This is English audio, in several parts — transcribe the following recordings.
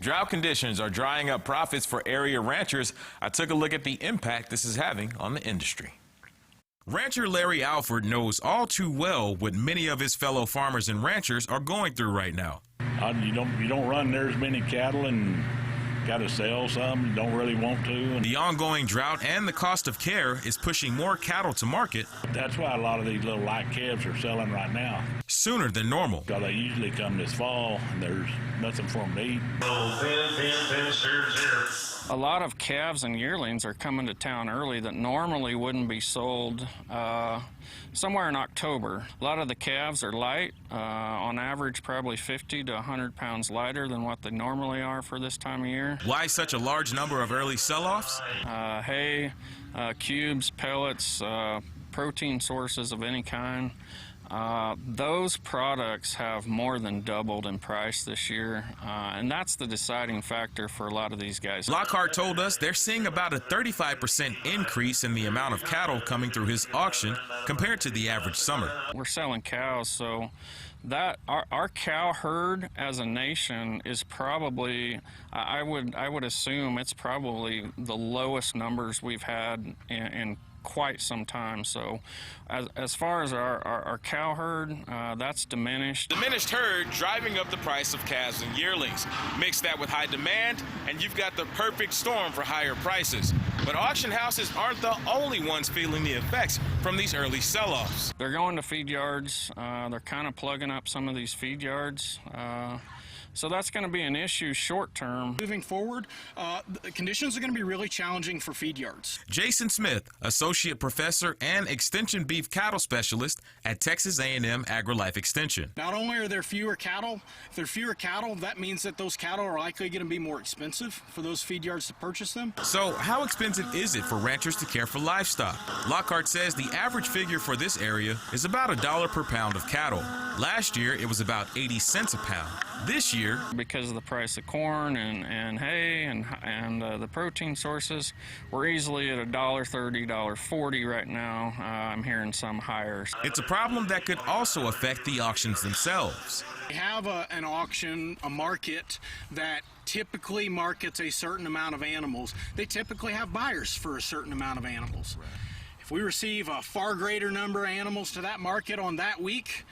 Drought conditions are drying up profits for area ranchers. I took a look at the impact this is having on the industry. Rancher Larry Alford knows all too well what many of his fellow farmers and ranchers are going through right now. You don't run near as many cattle and got to sell some. You don't really want to. The ongoing drought and the cost of care is pushing more cattle to market. That's why a lot of these little light calves are selling right now. Sooner than normal. Because they usually come this fall and there's nothing for them to eat. A lot of calves and yearlings are coming to town early that normally wouldn't be sold somewhere in October. A lot of the calves are light, on average probably 50 to 100 pounds lighter than what they normally are for this time of year. Why such a large number of early sell-offs? Hay, cubes, pellets, protein sources of any kind. Those products have more than doubled in price this year, and that's the deciding factor for a lot of these guys. Lockhart told us they're seeing about a 35% increase in the amount of cattle coming through his auction compared to the average summer. We're selling cows, so that our cow herd as a nation is probably, I would assume it's probably the lowest numbers we've had in quite some time. So as far as our cow herd, that's diminished. Diminished herd driving up the price of calves and yearlings. Mix that with high demand and you've got the perfect storm for higher prices. But auction houses aren't the only ones feeling the effects from these early sell-offs. They're going to feed yards. They're kind of plugging up some of these feed yards. So that's going to be an issue short term. Moving forward, the conditions are going to be really challenging for feed yards. Jason Smith, Associate Professor and Extension Beef Cattle Specialist at Texas A&M AgriLife Extension. Not only are there fewer cattle, if there are fewer cattle, that means that those cattle are likely going to be more expensive for those feed yards to purchase them. So how expensive is it for ranchers to care for livestock? Lockhart says the average figure for this area is about $1 per pound of cattle. Last year, it was about 80 cents a pound. This year, because of the price of corn and hay and the protein sources, we're easily at $1.30, $1.40 right now. I'm hearing some higher. It's a problem that could also affect the auctions themselves. We have an auction, a market that typically markets a certain amount of animals. They typically have buyers for a certain amount of animals. If we receive a far greater number of animals to that market on that week,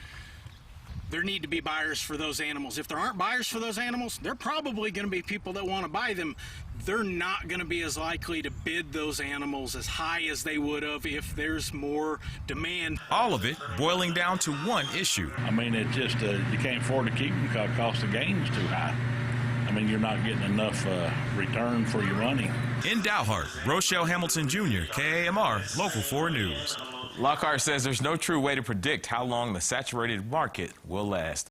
there need to be buyers for those animals. If there aren't buyers for those animals, there are probably going to be people that want to buy them. They're not going to be as likely to bid those animals as high as they would have if there's more demand. All of it boiling down to one issue. I mean, it's just you can't afford to keep them because the cost of gain is too high. I mean, you're not getting enough return for your money. In Dalhart, Rochelle Hamilton Jr., KAMR, Local 4 News. Lockhart says there's no true way to predict how long the saturated market will last.